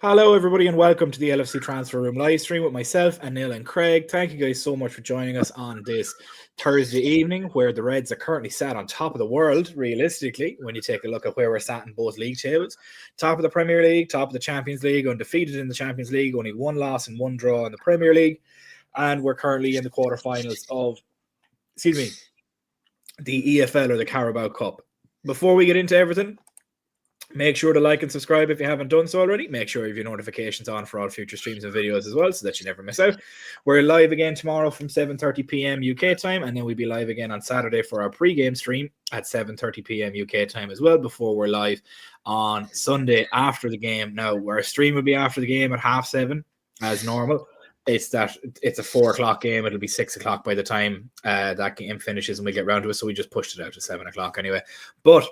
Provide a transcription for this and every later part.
Hello, everybody, and welcome to the LFC Transfer Room live stream with myself and Neil and Craig. Thank you guys so much for joining us on this Thursday evening, where the Reds are currently sat on top of the world, realistically, when you take a look at where we're sat in both league tables. Top of the Premier League, top of the Champions League, undefeated in the Champions League, only one loss and one draw in the Premier League. And we're currently in the quarterfinals of, the EFL or the Carabao Cup. Before we get into everything, make sure to like and subscribe if you haven't done so already. Make sure you have your notifications on for all future streams and videos as well, so that you never miss out. We're live again tomorrow from 7:30 p.m. UK time, and then we'll be live again on Saturday for our pre-game stream at 7:30 p.m. UK time as well, before we're live on Sunday after the game. Now, our stream will be after the game at 7:30 as normal. It's a 4 o'clock game. It'll be 6 o'clock by the time that game finishes and we get round to it, so we just pushed it out to 7 o'clock anyway. But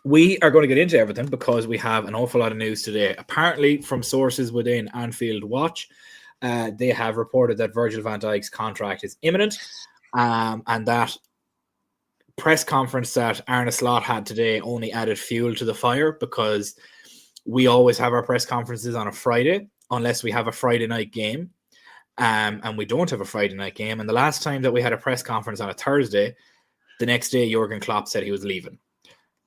we are going to get into everything because we have an awful lot of news today. Apparently, from sources within AnfieldWatch, they have reported that Virgil van Dijk's contract is imminent, and that press conference that Arne Slot had today only added fuel to the fire, because we always have our press conferences on a Friday, unless we have a Friday night game, and we don't have a Friday night game. And the last time that we had a press conference on a Thursday, the next day Jurgen Klopp said he was leaving.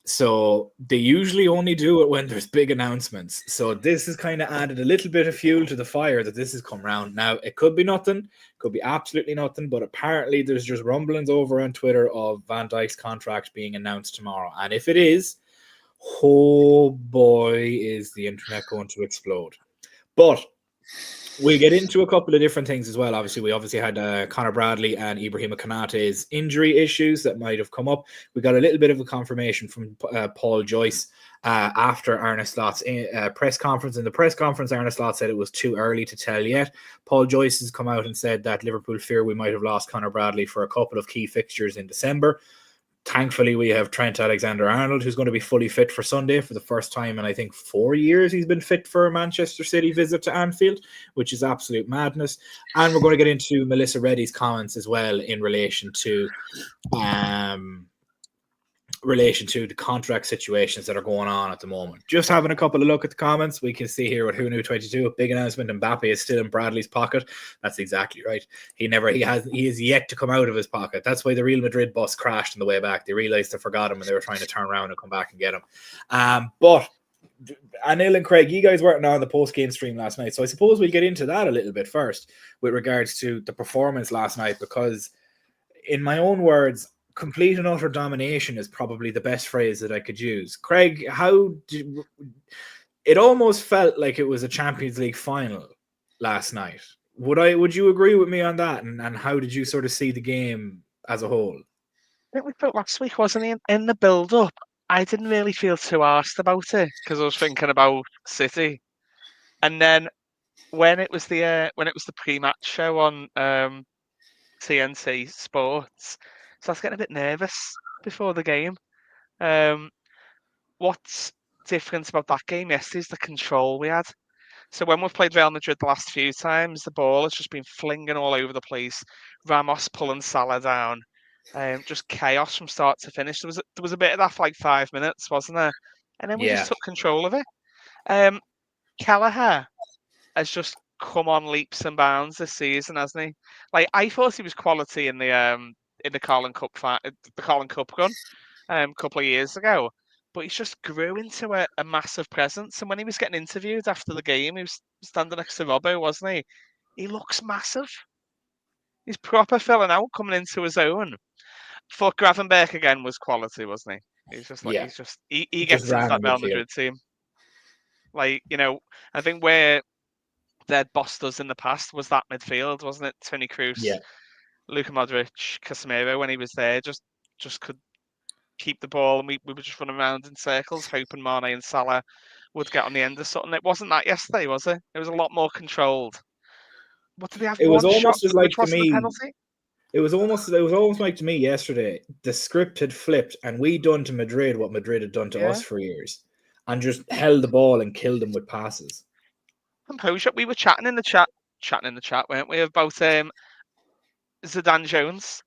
So they usually only do it when there's big announcements. So this has kind of added a little bit of fuel to the fire that this has come round. Now, it could be nothing, could be absolutely nothing, but apparently there's just rumblings over on Twitter of Van Dijk's contract being announced tomorrow. And if it is, oh boy, is the internet going to explode. But we'll get into a couple of different things as well. Obviously, we had Conor Bradley and Ibrahima Konate's injury issues that might have come up. We got a little bit of a confirmation from Paul Joyce after Arne Slot's press conference. In the press conference, Arne Slot said it was too early to tell yet. Paul Joyce has come out and said that Liverpool fear we might have lost Conor Bradley for a couple of key fixtures in December. Thankfully, we have Trent Alexander-Arnold, who's going to be fully fit for Sunday for the first time in, I think, 4 years. He's been fit for a Manchester City visit to Anfield, which is absolute madness. And we're going to get into Melissa Reddy's comments as well in relation to the contract situations that are going on at the moment. Just having a couple of look at the comments, we can see here with Who Knew 22, a big announcement. Mbappe is still in Bradley's pocket. That's exactly right. He is yet to come out of his pocket. That's why the Real Madrid bus crashed on the way back. They realized they forgot him and they were trying to turn around and come back and get him. But Anil and Craig, you guys weren't on the post-game stream last night, so I suppose we'll get into that a little bit first with regards to the performance last night, because in my own words, complete and utter domination is probably the best phrase that I could use. Craig, it almost felt like it was a Champions League final last night. Would you agree with me on that? And how did you sort of see the game as a whole? I think we felt last week, wasn't he? In the build-up, I didn't really feel too arsed about it because I was thinking about City, and then when it was the pre-match show on TNT Sports, so I was getting a bit nervous before the game. What's different about that game yesterday is the control we had. So when we've played Real Madrid the last few times, the ball has just been flinging all over the place. Ramos pulling Salah down. Just chaos from start to finish. There was a bit of that for like 5 minutes, wasn't there? And then we just took control of it. Kelleher has just come on leaps and bounds this season, hasn't he? Like, I thought he was quality in the Carling Cup run a couple of years ago, but he's just grew into a massive presence. And when he was getting interviewed after the game, he was standing next to Robbo, wasn't he? He looks massive. He's proper filling out, coming into his own. For Gravenberch again was quality, wasn't he? He's just like he gets into that Real Madrid team. Like, I think where they'd bossed us in the past was that midfield, wasn't it? Toni Kroos, Luka Modric, Casemiro, when he was there, just could keep the ball, and we were just running around in circles, hoping Mane and Salah would get on the end of something. It wasn't that yesterday, was it? It was a lot more controlled. What did they have? It was almost as like to me. Penalty? It was almost like to me yesterday, the script had flipped and we done to Madrid what Madrid had done to us for years, and just held the ball and killed them with passes. Composure. We were chatting in the chat, weren't we, about Zidane Jones.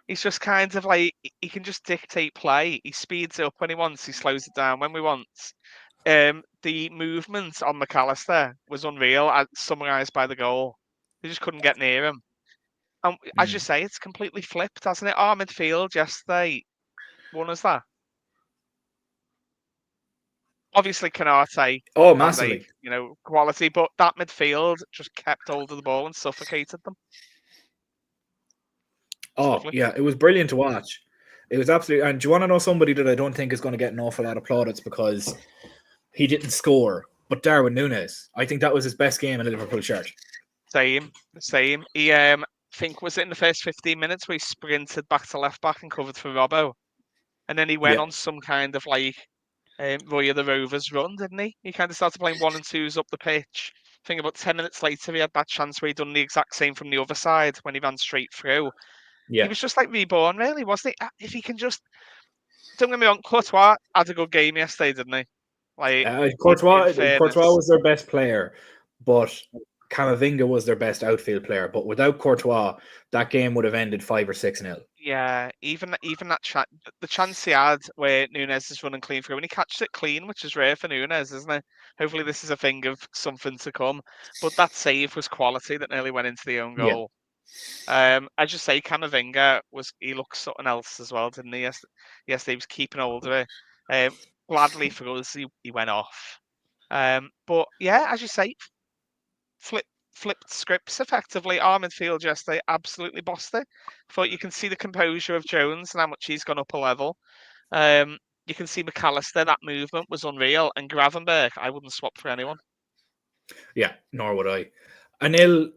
He's just kind of like, he can just dictate play. He speeds up when he wants, he slows it down when we want. the movement on McAllister was unreal, as summarised by the goal. They just couldn't get near him. And as you say, it's completely flipped, hasn't it? Our midfield yesterday won us that. Obviously, Konate, Oh, Van massively. Dijk, quality, but that midfield just kept hold of the ball and suffocated them. Oh, Lovely. yeah, it was brilliant to watch. It was absolutely. And do you want to know somebody that I don't think is going to get an awful lot of plaudits because he didn't score? But Darwin Núñez, I think that was his best game in a Liverpool shirt. Same. He, think, was it in the first 15 minutes where he sprinted back to left back and covered for Robbo, and then he went on some kind of like Roy of the Rovers run, didn't he? He kind of started playing 1 and 2s up the pitch. I think about 10 minutes later, he had that chance where he'd done the exact same from the other side when he ran straight through. Yeah. He was just like reborn, really, wasn't he? If he can just, don't get me wrong, Courtois had a good game yesterday, didn't he? Like Courtois fairness, was their best player, but Camavinga was their best outfield player. But without Courtois, that game would have ended 5 or 6-0. Yeah, even that the chance he had where Núñez is running clean through, and he catches it clean, which is rare for Núñez, isn't it? Hopefully, this is a thing of something to come. But that save was quality that nearly went into the own goal. As you say, Camavinga he looked something else as well, didn't he? Yes, he was keeping hold of it. Gladly for us, he went off. But yeah, as you say, flipped scripts effectively. Our midfield yesterday absolutely bossed it. Thought you can see the composure of Jones and how much he's gone up a level. You can see McAllister, that movement was unreal, and Gravenberch, I wouldn't swap for anyone. Yeah, nor would I. Anil,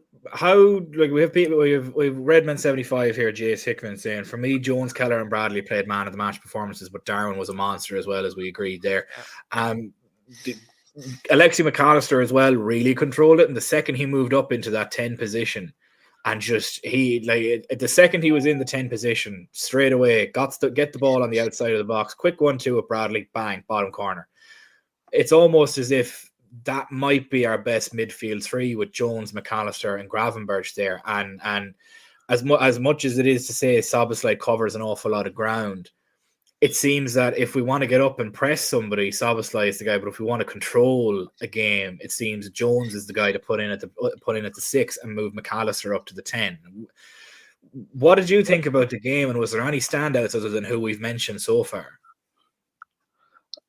we have people, we have Redman75 here, Jace Hickman saying, for me, Jones, Keller, and Bradley played man of the match performances, but Darwin was a monster as well, as we agreed there. Alexi McAllister as well really controlled it, and the second he moved up into that 10 position, and the second he was in the 10 position, straight away get the ball on the outside of the box, quick 1-2 with Bradley, bang, bottom corner. It's almost as if that might be our best midfield three with Jones, McAllister, and Gravenberch there. And as much as it is to say Szoboszlai covers an awful lot of ground, it seems that if we want to get up and press somebody, Szoboszlai is the guy. But if we want to control a game, it seems Jones is the guy to put in at the 6 and move McAllister up to the 10. What did you think about the game, and was there any standouts other than who we've mentioned so far?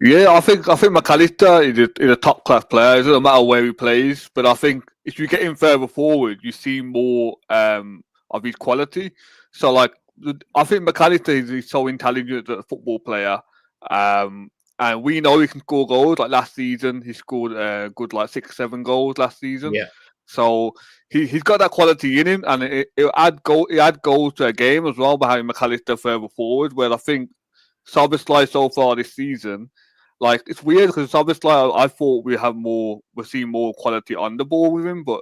Yeah, I think McAllister is a top class player. It doesn't matter where he plays, but I think if you get him further forward, you see more of his quality. So, like, I think McAllister is so intelligent as a football player, and we know he can score goals. Like last season, he scored good 6-7 goals last season. Yeah. So he's got that quality in him, and he'll add goals to a game as well by having McAllister further forward. Where I think Szoboszlai so far this season, like, it's weird because Szoboszlai, I thought we're seeing more quality on the ball with him, but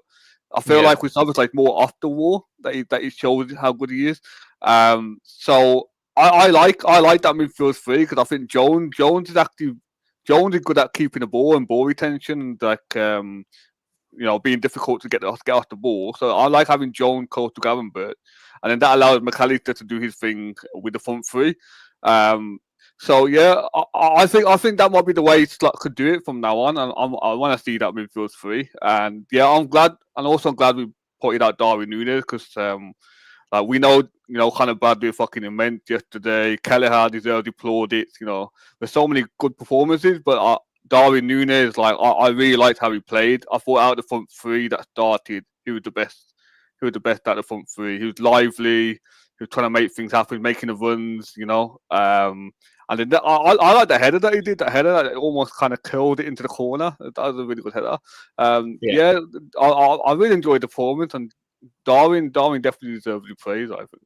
I feel like with Szoboszlai more off the wall that he shows how good he is. So I like that midfield three because I think Jones is good at keeping the ball and ball retention and being difficult to get off the ball. So I like having Jones close to Gravenberch, and then that allows McAllister to do his thing with the front three. So yeah, I think that might be the way Slot could do it from now on, and I want to see that midfield three. And yeah, I'm glad, and also I'm glad we pointed out Darwin Núñez because we know kind of bad with fucking immense yesterday. Kelleher deserved plaudits. There's so many good performances, but Darwin Núñez, I really liked how he played. I thought out of the front three that started, he was the best. He was the best out of the front three. He was lively. He was trying to make things happen, making the runs. And then I like the header that he did. That header that almost kind of curled it into the corner. That was a really good header. I really enjoyed the performance, and Darwin definitely deserves the praise, I think.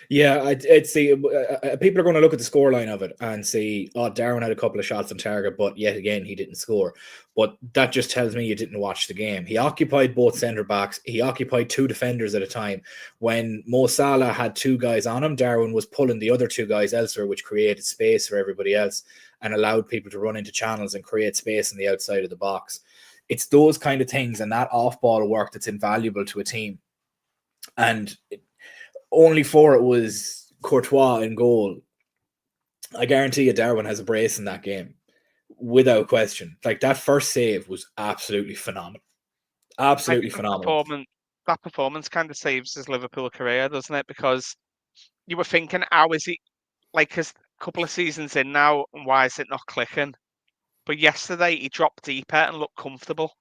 Yeah, I'd see people are going to look at the scoreline of it and see, Darwin had a couple of shots on target, but yet again he didn't score. But that just tells me you didn't watch the game. He occupied both centre backs. He occupied two defenders at a time. When Mo Salah had two guys on him, Darwin was pulling the other two guys elsewhere, which created space for everybody else and allowed people to run into channels and create space on the outside of the box. It's those kind of things and that off-ball work that's invaluable to a team. And only for it was Courtois in goal. I guarantee you Darwin has a brace in that game. without question. Like that first save was absolutely phenomenal. Absolutely phenomenal. That performance kind of saves his Liverpool career, doesn't it? Because you were thinking, how is he, like, a couple of seasons in now, and why is it not clicking? But yesterday he dropped deeper and looked comfortable.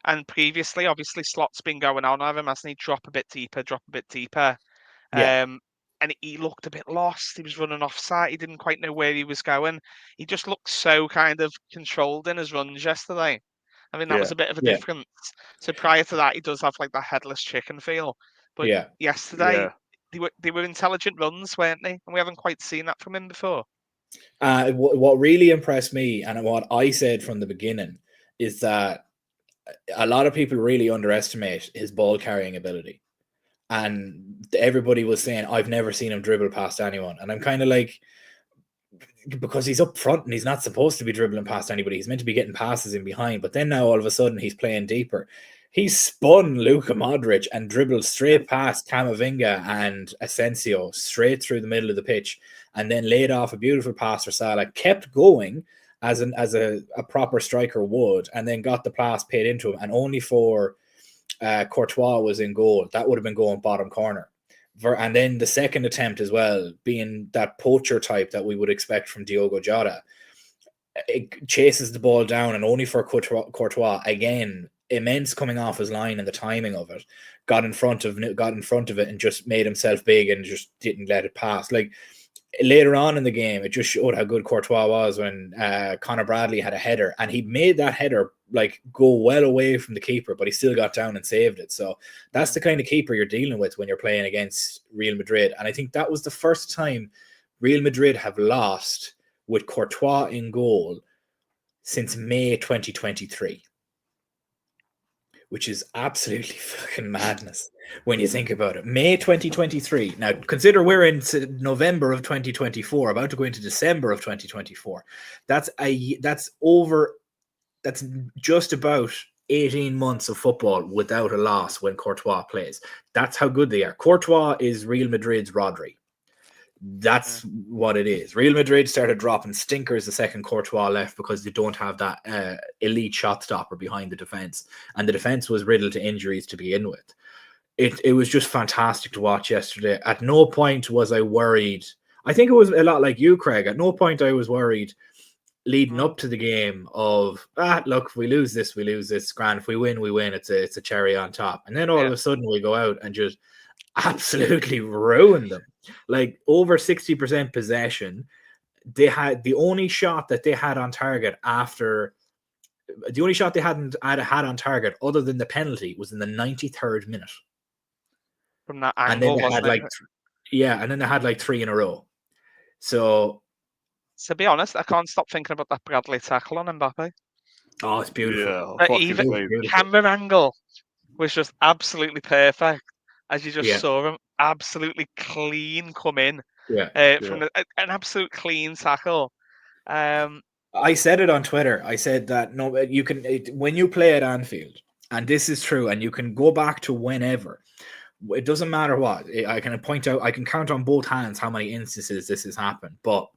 And previously, obviously, Slot's been going on of him, hasn't he? Drop a bit deeper. Yeah. And he looked a bit lost. He was running offside. He didn't quite know where he was going. He just looked so kind of controlled in his runs yesterday. I mean, that was a bit of a difference. So prior to that, he does have like that headless chicken feel. But yesterday, they were intelligent runs, weren't they? And we haven't quite seen that from him before. What really impressed me, and what I said from the beginning, is that a lot of people really underestimate his ball carrying ability. And everybody was saying, I've never seen him dribble past anyone. And I'm kind of like, because he's up front and he's not supposed to be dribbling past anybody. He's meant to be getting passes in behind. But then now all of a sudden he's playing deeper. He spun Luka Modric and dribbled straight past Camavinga and Asensio straight through the middle of the pitch, and then laid off a beautiful pass for Salah, kept going as a proper striker would, and then got the pass paid into him, and only for Courtois was in goal. That would have been going bottom corner. And then the second attempt as well, being that poacher type that we would expect from Diogo Jota, it chases the ball down, and only for Courtois, again, immense coming off his line and the timing of it, got in front of it and just made himself big and just didn't let it pass. Like later on in the game, it just showed how good Courtois was when Conor Bradley had a header, and he made that header like go well away from the keeper, but he still got down and saved it. So that's the kind of keeper you're dealing with when you're playing against Real Madrid. And I think that was the first time Real Madrid have lost with Courtois in goal since May 2023. Which is absolutely fucking madness when you think about it. May 2023. Now, consider we're in November of 2024, about to go into December of 2024. That's just about 18 months of football without a loss when Courtois plays. That's how good they are. Courtois is Real Madrid's Rodri. That's what it is. Real Madrid started dropping stinkers the second Courtois left because they don't have that elite shot stopper behind the defense, and the defense was riddled to injuries to begin with. It was just fantastic to watch yesterday. At no point was I worried. I think it was a lot like you, Craig. At no point I was worried leading up to the game of look, if we lose this, grand. If we win, we win. It's a cherry on top. And then all of a sudden we go out and just absolutely ruin them. Like over 60% possession. They had the only shot that they had on target other than the penalty was in the 93rd minute. From that angle, and then they had like three in a row. So to be honest, I can't stop thinking about that Bradley tackle on Mbappe. Oh, it's beautiful. Yeah, even camera angle was just absolutely perfect. As you just saw him absolutely clean come in. From an absolute clean tackle. I said it on Twitter. I said that when you play at Anfield, and this is true, and you can go back to whenever. It doesn't matter what. I can count on both hands how many instances this has happened. But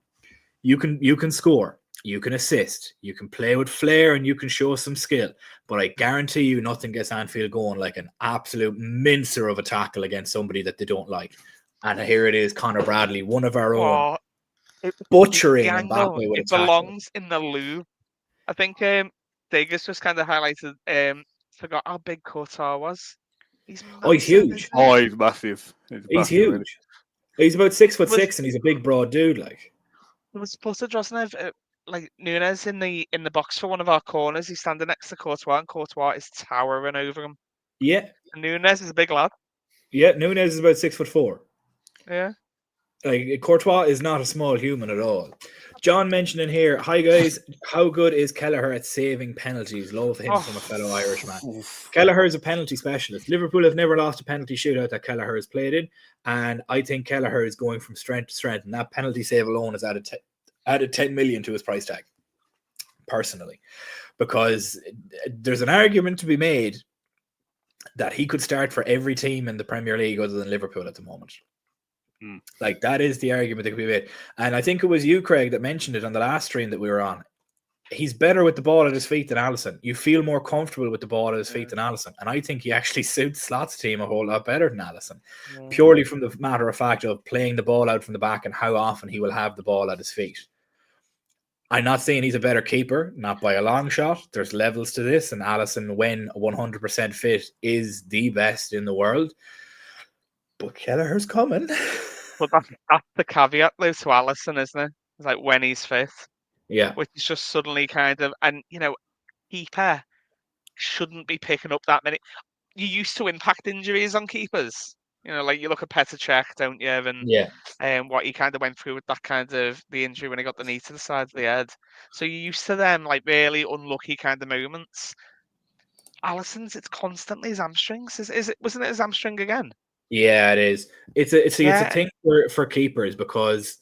you can score, you can assist, you can play with flair, and you can show some skill. But I guarantee you nothing gets Anfield going like an absolute mincer of a tackle against somebody that they don't like. And here it is, Conor Bradley, one of our own, butchering Mbappe with a tackle. It belongs in the Louvre. I think Degas just kind of highlighted, forgot how big Courtois was. He's huge. Oh, he's massive. He's huge. Really. He's about 6'6", and he's a big, broad dude. Like it was supposed to like Nunes in the box for one of our corners. He's standing next to Courtois, and Courtois is towering over him. Yeah, and Nunes is a big lad. Yeah, Nunes is about 6'4". Yeah, like Courtois is not a small human at all. John mentioned in here, hi guys, how good is Kelleher at saving penalties? Love him from a fellow Irishman. Kelleher is a penalty specialist. Liverpool have never lost a penalty shootout that Kelleher has played in, and I think Kelleher is going from strength to strength, and that penalty save alone has added 10 million to his price tag, personally, because there's an argument to be made that he could start for every team in the Premier League other than Liverpool at the moment. Like that is the argument that could be made. And I think it was you, Craig, that mentioned it on the last stream that we were on. he's better with the ball at his feet than Alisson. You feel more comfortable with the ball at his feet than Alisson. And I think he actually suits Slot's team a whole lot better than Alisson. Purely from the matter of fact of playing the ball out from the back and how often he will have the ball at his feet. I'm not saying he's a better keeper, not by a long shot. There's levels to this. And Alisson, when 100% fit, is the best in the world. But Kelleher's coming. But that's the caveat, though, to Alisson, isn't it? It's like when he's fit. Yeah. Which is just suddenly kind of, and keeper shouldn't be picking up that many. You used to impact injuries on keepers. Like you look at Petr Cech, don't you? And what he kind of went through with that kind of the injury when he got the knee to the side of the head. So you're used to them like really unlucky kind of moments. Alisson's, it's constantly his hamstrings. Wasn't it his hamstring again? Yeah, it is. It's a thing for keepers because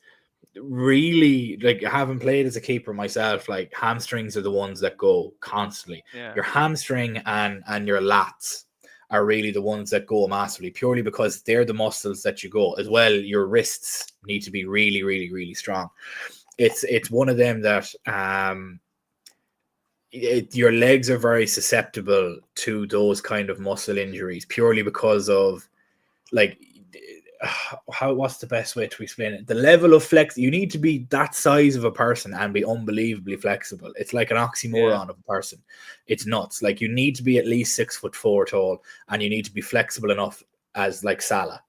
really, like, having played as a keeper myself, like hamstrings are the ones that go constantly. Your hamstring and your lats are really the ones that go massively, purely because they're the muscles that you go. As well, your wrists need to be really, really, really strong. It's one of them that your legs are very susceptible to those kind of muscle injuries, purely because of, like, what's the best way to explain it? The level of flex. You need to be that size of a person and be unbelievably flexible. It's like an oxymoron of a person. It's nuts. Like, you need to be at least 6'4" tall, and you need to be flexible enough as like Salah.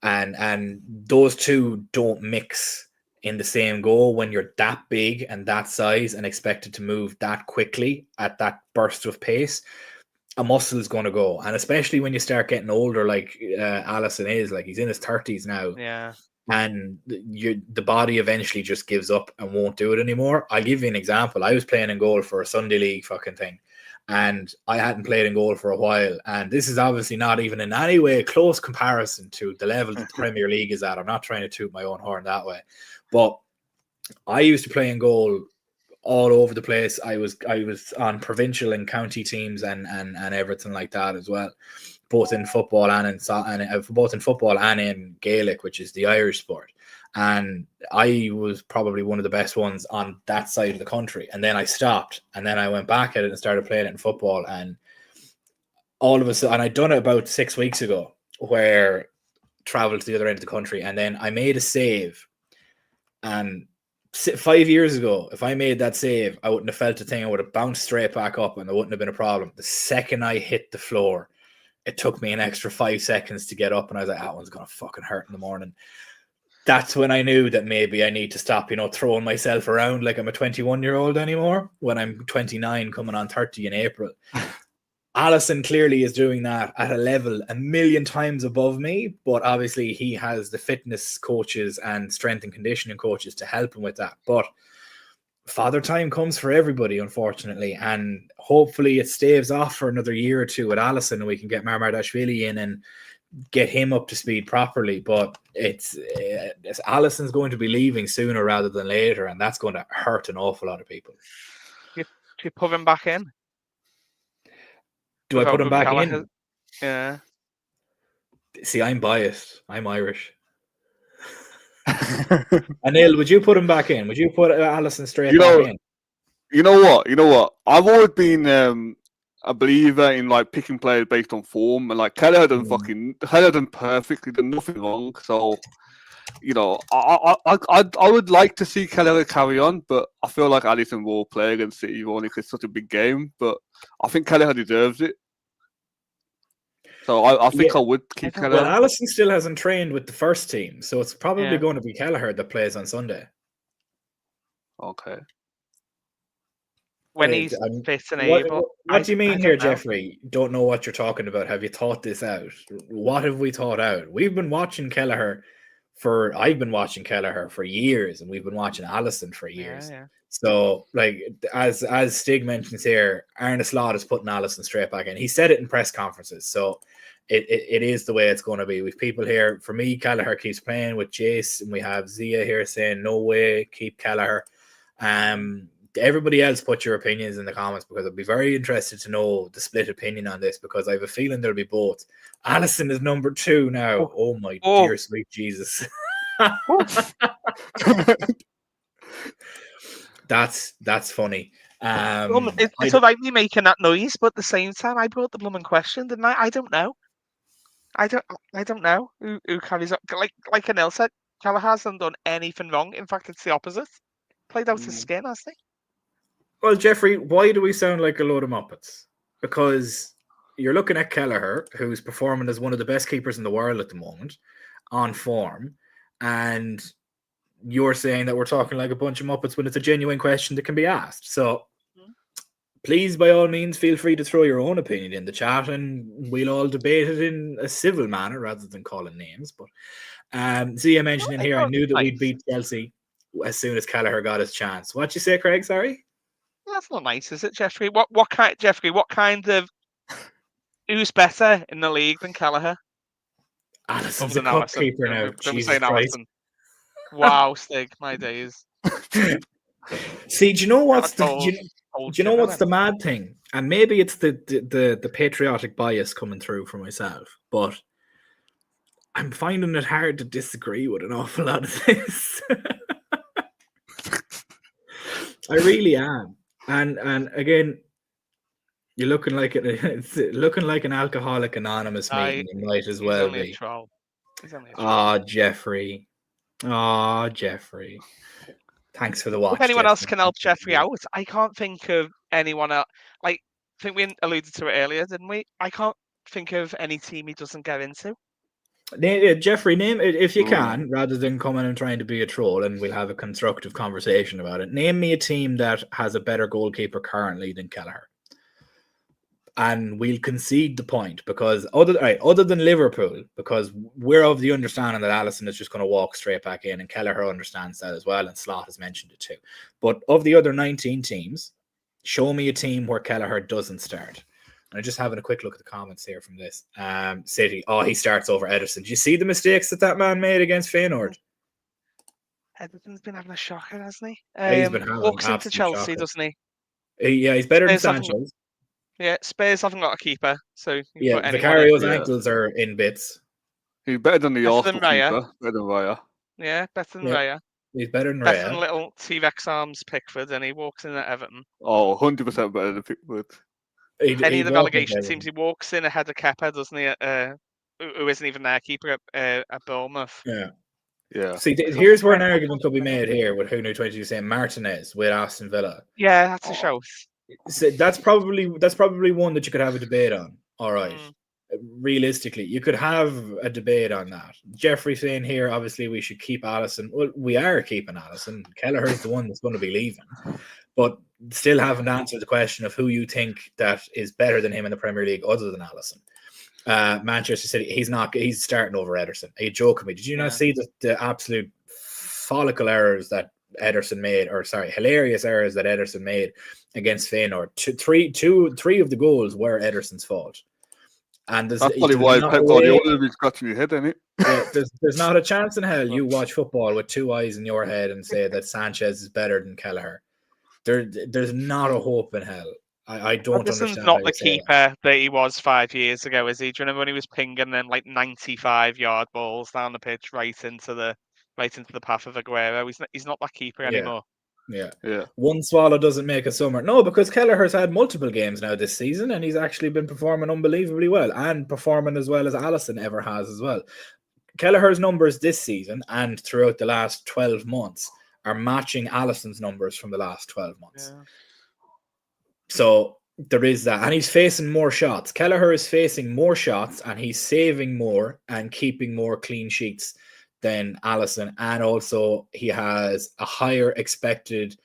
And those two don't mix in the same goal when you're that big and that size and expected to move that quickly at that burst of pace. A muscle is going to go, and especially when you start getting older, like Alisson is, like, he's in his 30s now, and the body eventually just gives up and won't do it anymore. I'll give you an example. I was playing in goal for a Sunday league fucking thing, and I hadn't played in goal for a while, and this is obviously not even in any way a close comparison to the level the Premier League is at. I'm not trying to toot my own horn that way, but I used to play in goal all over the place. I was on provincial and county teams and everything like that as well, both in football and in Gaelic, which is the Irish sport. And I was probably one of the best ones on that side of the country. And then I stopped, and then I went back at it and started playing it in football. And all of a sudden, and I'd done it about 6 weeks ago, where traveled to the other end of the country, and then I made a save. And 5 years ago, if I made that save, I wouldn't have felt a thing. I would have bounced straight back up and there wouldn't have been a problem. The second I hit the floor, it took me an extra 5 seconds to get up, and I was like, that one's going to fucking hurt in the morning. That's when I knew that maybe I need to stop, throwing myself around like I'm a 21-year-old anymore, when I'm 29 coming on 30 in April. Alisson clearly is doing that at a level a million times above me, but obviously he has the fitness coaches and strength and conditioning coaches to help him with that. But father time comes for everybody, unfortunately, and hopefully it staves off for another year or two with Alisson, and we can get Marmardashvili in and get him up to speed properly. But it's Alisson's going to be leaving sooner rather than later, and that's going to hurt an awful lot of people. Do you put him back in? Do I put him back in? Yeah. See, I'm biased. I'm Irish. Anil, would you put him back in? Would you put Alisson straight back in? You know what? I've always been a believer in like picking players based on form, and like Kelleher done perfectly, done nothing wrong. So, I would like to see Kelleher carry on, but I feel like Alisson will play against City only because it's such a big game. But I think Kelleher deserves it. So I think I would keep Kelleher. Well, Alisson still hasn't trained with the first team, so it's probably going to be Kelleher that plays on Sunday. Okay. When he's fit and able. What do you mean here, Jeffrey? Don't know what you're talking about. Have you thought this out? What have we thought out? We've been watching Kelleher I've been watching Kelleher for years, and we've been watching Alisson for years. Yeah. So, like, as Stig mentions here, Arne Slot is putting Alisson straight back in. He said it in press conferences, so it is the way it's going to be. With people here, for me, Kelleher keeps playing with Joyce, and we have Zia here saying no way, keep Kelleher. Everybody else, put your opinions in the comments, because I'd be very interested to know the split opinion on this, because I have a feeling there'll be both. Alisson is number 2 now. Oh my dear sweet Jesus. That's funny. It's all right me making that noise, but at the same time, I brought the blooming question, didn't I? I don't know. I don't know who carries up. Like Anil said, Kelleher hasn't done anything wrong. In fact, it's the opposite. Played out his skin, hasn't he? Well, Jeffrey, why do we sound like a load of muppets? Because you're looking at Kelleher, who's performing as one of the best keepers in the world at the moment, on form, and you're saying that we're talking like a bunch of muppets when it's a genuine question that can be asked. So please, by all means, feel free to throw your own opinion in the chat, and we'll all debate it in a civil manner rather than calling names. But Zia mentioned in here, I knew that we'd beat Chelsea as soon as Kelleher got his chance. What'd you say, Craig? Sorry? That's not nice, is it, Jeffrey? What kind of who's better in the league than Kelleher? Alisson's a cup keeper now. Jesus Christ. Wow, Stig, my days. See, do you know what's the mad thing? And maybe it's the patriotic bias coming through for myself, but I'm finding it hard to disagree with an awful lot of this. I really am. And again, you're looking like it's looking like an Alcoholic Anonymous meeting. You might as well be. He's only a troll. Oh, Jeffrey. Thanks for the watch. If anyone else can help Jeffrey out, I can't think of anyone else. Like, I think we alluded to it earlier, didn't we? I can't think of any team he doesn't get into. Jeffrey, name if you can, rather than coming and trying to be a troll, and we'll have a constructive conversation about it. Name me a team that has a better goalkeeper currently than Kelleher, and we'll concede the point, because other than Liverpool, because we're of the understanding that Alisson is just going to walk straight back in, and Kelleher understands that as well, and Slot has mentioned it too. But of the other 19 teams, show me a team where Kelleher doesn't start. And I'm just having a quick look at the comments here from this. City, he starts over Ederson. Do you see the mistakes that man made against Feyenoord? Ederson's been having a shocker, hasn't he? He's been having walks into Chelsea, shocker. Doesn't he? He's better than Sanchez. Yeah, Spurs haven't got a keeper, so Vicario's ankles are in bits. He's better than the Arsenal keeper. Better than Raya. Yeah, better than Raya. He's better than Raya. Better than little T-Rex arms Pickford, and he walks in at Everton. 100% better than Pickford. Any of the relegation teams, he walks in ahead of Kepa, doesn't he? Who isn't even their keeper at Bournemouth. Yeah. See, here's where an argument could be made here with Who Knew 22 saying Martinez with Aston Villa. Yeah, that's a shout. So that's probably one that you could have a debate on. All right. Realistically, you could have a debate on that. Jeffrey saying here, obviously, we should keep Alisson. Well, we are keeping Alisson. Kelleher's the one that's going to be leaving. But still haven't answered the question of who you think that is better than him in the Premier League other than Alisson. Manchester City, he's starting over Ederson. Are you joking me? Did you not see the absolute follicle errors that Ederson made, hilarious errors that Ederson made against Feyenoord? Three of the goals were Ederson's fault. And that's probably why Pep Guardiola will be scratching your head, isn't it? There's not a chance in hell you watch football with two eyes in your head and say that Sanchez is better than Kelleher. There's not a hope in hell. I don't understand. This is not the keeper that he was 5 years ago, is he? Do you remember when he was pinging them like 95-yard balls down the pitch right into the path of Aguero? He's not that keeper anymore. Yeah. One swallow doesn't make a summer. No, because Kelleher's had multiple games now this season, and he's actually been performing unbelievably well, and performing as well as Alisson ever has as well. Kelleher's numbers this season and throughout the last 12 months are matching Alisson's numbers from the last 12 months. Yeah. So there is that. And he's facing more shots. Kelleher is facing more shots, and he's saving more and keeping more clean sheets than Alisson. And also he has a higher expected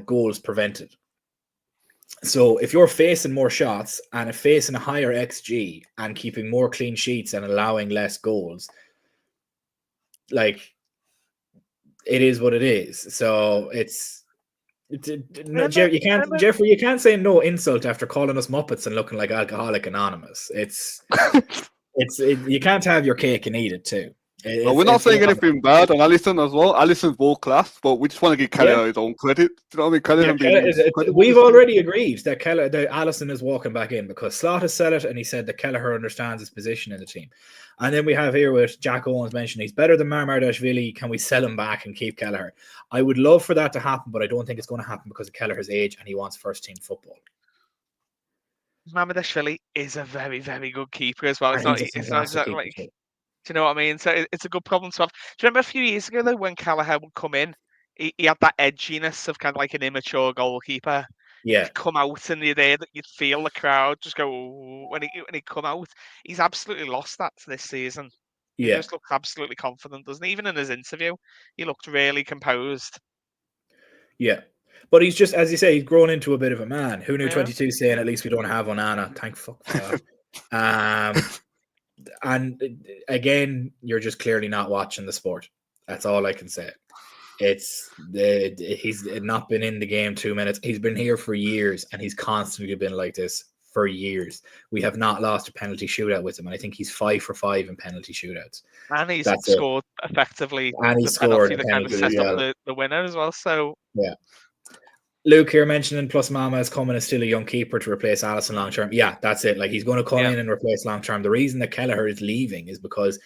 goals prevented. So if you're facing more shots and facing a higher XG and keeping more clean sheets and allowing less goals, like, it is what it is. So Jeffrey, you can't say no insult after calling us Muppets and looking like Alcoholic Anonymous. You can't have your cake and eat it too. Well, we're not saying anything bad on Alisson as well. Alisson's world class, but we just want to give Kelleher his own credit. Do you know what I mean? We've already agreed that Alisson is walking back in because Slot has said it, and he said that Kelleher understands his position in the team. And then we have here with Jack Owens mentioned he's better than Marmardashvili. Can we sell him back and keep Kelleher? I would love for that to happen, but I don't think it's going to happen because of Kelleher's age and he wants first team football. Marmardashvili is a very, very good keeper as well. It's not exactly like. Do you know what I mean? So it's a good problem to have. Do you remember a few years ago though when Kelleher would come in, he had that edginess of kind of like an immature goalkeeper. Yeah, He'd come out in the idea that you'd feel the crowd just go "Ooh," when he come out. He's absolutely lost that this season. He just looks absolutely confident, doesn't he? Even in his interview, he looked really composed. Yeah. But he's just, as you say, he's grown into a bit of a man. Who knew 22 saying at least we don't have Onana? Thank fuck for that. And again, you're just clearly not watching the sport. That's all I can say. He's not been in the game 2 minutes. He's been here for years, and he's constantly been like this for years. We have not lost a penalty shootout with him, and I think he's 5 for 5 in penalty shootouts. And he's scored effectively. And he scored the kind of set up the winner as well. So yeah. Luke here mentioning Plus Mama is coming as still a young keeper to replace Alisson long term. Yeah, that's it. Like he's going to come in and replace long term. The reason that Kelleher is leaving is because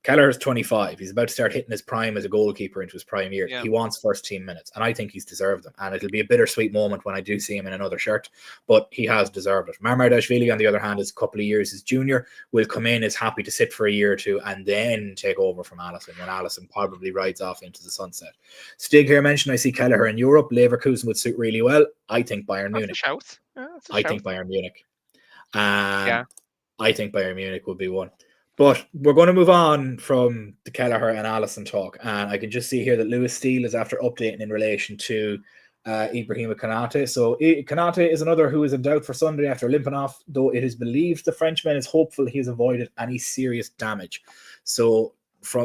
Kelleher is 25. He's about to start hitting his prime as a goalkeeper into his prime year. Yeah. He wants first team minutes, and I think he's deserved them. And it'll be a bittersweet moment when I do see him in another shirt, but he has deserved it. Marmardashvili, on the other hand, is a couple of years his junior, will come in, is happy to sit for a year or two, and then take over from Alisson when Alisson probably rides off into the sunset. Stig here mentioned, I see Kelleher in Europe. Leverkusen would suit really well. I think Bayern Munich. I think Bayern Munich. I think Bayern Munich would be one. But we're going to move on from the Kelleher and Alisson talk. And I can just see here that Lewis Steele is after updating in relation to Ibrahima Konate. So Konate is another who is in doubt for Sunday after limping off, though it is believed the Frenchman is hopeful he has avoided any serious damage. So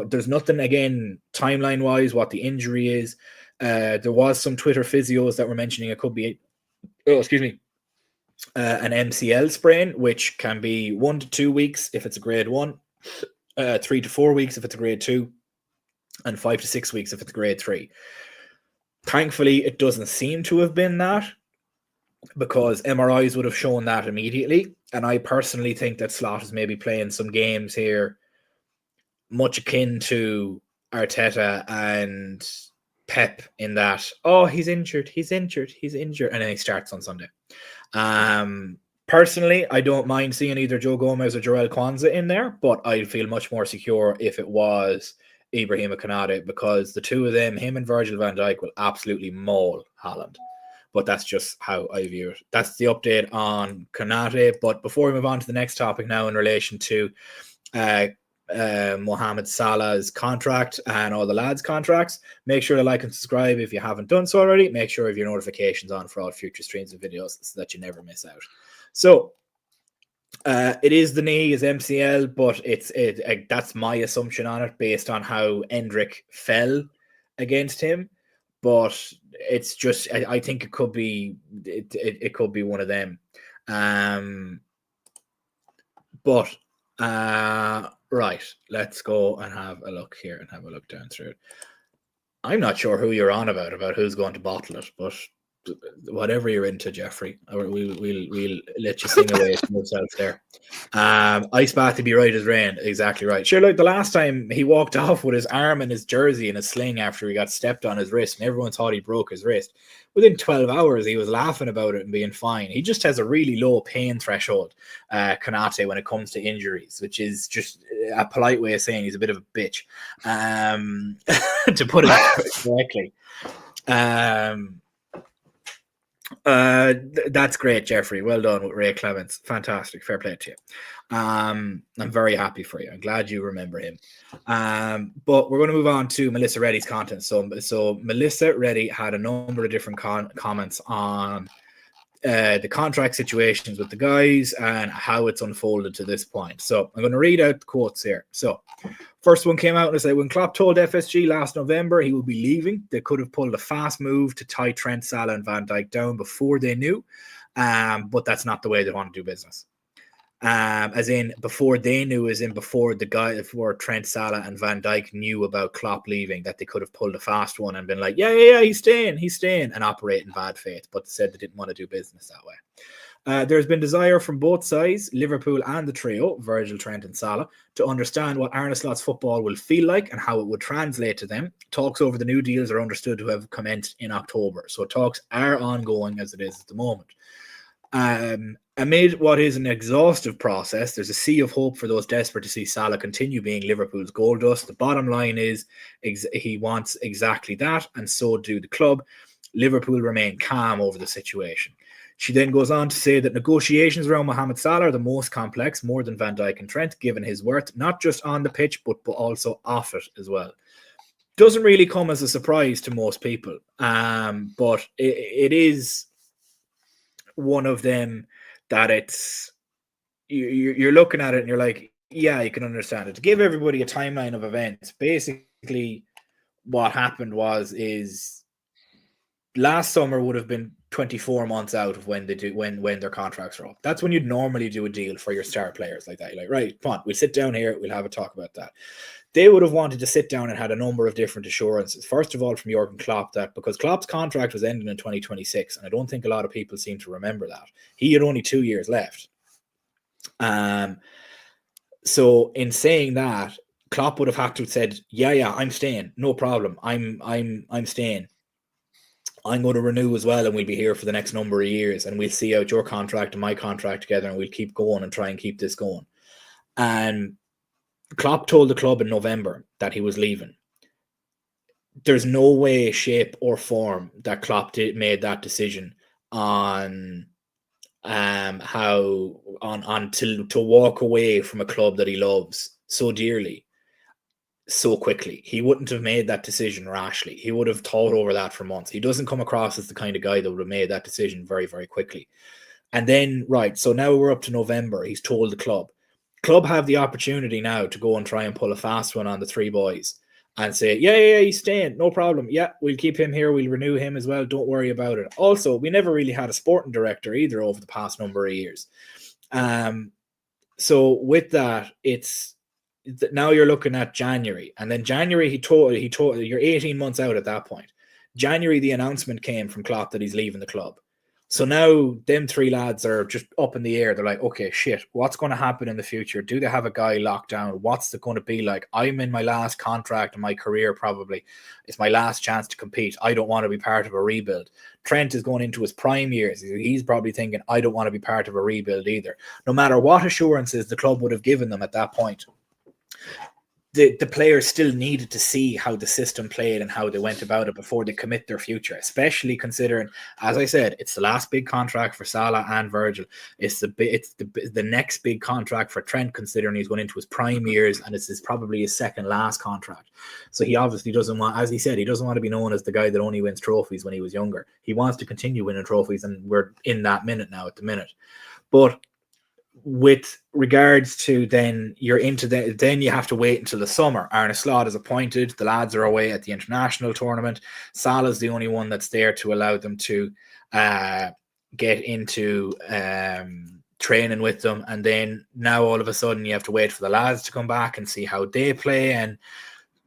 there's nothing, again, timeline-wise, what the injury is. There was some Twitter physios that were mentioning it could be, an MCL sprain, which can be 1 to 2 weeks if it's a grade 1, 3 to 4 weeks if it's a grade 2, and 5 to 6 weeks if it's grade 3. Thankfully, it doesn't seem to have been that, because MRIs would have shown that immediately. And I personally think that Slot is maybe playing some games here much akin to Arteta and Pep in that, he's injured, and then he starts on Sunday. Personally, I don't mind seeing either Joe Gomez or Jarell Kwanzaa in there, but I'd feel much more secure if it was Ibrahima Konate, because the two of them, him and Virgil van Dijk, will absolutely maul Haaland. But that's just how I view it. That's the update on Konate. But before we move on to the next topic now in relation to Mohamed Salah's contract and all the lads' contracts, make sure to like and subscribe if you haven't done so already. Make sure you have your notifications on for all future streams and videos so that you never miss out. So it is the knee, is MCL, but that's my assumption on it based on how Endrick fell against him. But it's just, I think it could be one of them. Right, let's go and have a look here and have a look down through it. I'm not sure who you're on about who's going to bottle it, but whatever you're into, Jeffrey, we'll let you sing away from yourself there. Ice bath to be right as rain, exactly right. Sure, like the last time he walked off with his arm in his jersey and his sling after he got stepped on his wrist, and everyone thought he broke his wrist. Within 12 hours, he was laughing about it and being fine. He just has a really low pain threshold, Konate, when it comes to injuries, which is just a polite way of saying he's a bit of a bitch, to put it correctly. That's great, Jeffrey. Well done with Ray Clements. Fantastic. Fair play to you. I'm very happy for you. I'm glad you remember him. But we're going to move on to Melissa Reddy's content. So Melissa Reddy had a number of different comments on the contract situations with the guys and how it's unfolded to this point. So I'm going to read out the quotes here. So first one came out and said, when Klopp told FSG last November he would be leaving, they could have pulled a fast move to tie Trent, Salah and Van Dijk down before they knew. But that's not the way they want to do business. As in before they knew, as in before Trent, Salah and Van Dijk knew about Klopp leaving, that they could have pulled a fast one and been like, yeah, he's staying, and operate in bad faith, but said they didn't want to do business that way. There's been desire from both sides, Liverpool and the trio, Virgil, Trent and Salah, to understand what Arne Slot's football will feel like and how it would translate to them. Talks over the new deals are understood to have commenced in October, so talks are ongoing as it is at the moment. Amid what is an exhaustive process, there's a sea of hope for those desperate to see Salah continue being Liverpool's gold dust. The bottom line is he wants exactly that, and so do the club. Liverpool remain calm over the situation. She then goes on to say that negotiations around Mohamed Salah are the most complex, more than Van Dijk and Trent, given his worth, not just on the pitch, but also off it as well. Doesn't really come as a surprise to most people, but it is one of them that you're looking at it and you're like, yeah, you can understand it. To give everybody a timeline of events, basically what happened is last summer would have been 24 months out of when their contracts are up. That's when you'd normally do a deal for your star players like that. You're like, right, come on, we'll sit down here, we'll have a talk about that. They would have wanted to sit down and had a number of different assurances. First of all, from Jurgen Klopp, that because Klopp's contract was ending in 2026, and I don't think a lot of people seem to remember that. He had only 2 years left. So in saying that, Klopp would have had to have said, yeah, I'm staying, no problem. I'm staying. I'm going to renew as well, and we'll be here for the next number of years, and we'll see out your contract and my contract together, and we'll keep going and try and keep this going. And Klopp told the club in November that he was leaving. There's no way, shape, or form that Klopp made that decision on to walk away from a club that he loves so dearly so quickly. He wouldn't have made that decision rashly. He would have thought over that for months. He doesn't come across as the kind of guy that would have made that decision very, very quickly. And then, right, so now we're up to November. He's told the club have the opportunity now to go and try and pull a fast one on the three boys and say, yeah, he's staying, no problem. Yeah, we'll keep him here. We'll renew him as well. Don't worry about it. Also, we never really had a sporting director either over the past number of years. So with that, it's now you're looking at January, and then January he told you're 18 months out at that point. January, the announcement came from Klopp that he's leaving the club. So now them three lads are just up in the air. They're like, okay, shit, what's going to happen in the future? Do they have a guy locked down? What's it going to be like? I'm in my last contract in my career, probably. It's my last chance to compete. I don't want to be part of a rebuild. Trent is going into his prime years. He's probably thinking, I don't want to be part of a rebuild either. No matter what assurances the club would have given them at that point, the players still needed to see how the system played and how they went about it before they commit their future, especially considering, as I said, it's the last big contract for Salah and Virgil. It's the next big contract for Trent, considering he's going into his prime years, and it's probably his second last contract. So he obviously doesn't want, as he said, he doesn't want to be known as the guy that only wins trophies when he was younger. He wants to continue winning trophies, and we're in that minute now at the minute. But with regards to then you have to wait until the summer. Arne Slot is appointed. The lads are away at the international tournament. Salah's the only one that's there to allow them to get into training with them. And then now all of a sudden you have to wait for the lads to come back and see how they play. And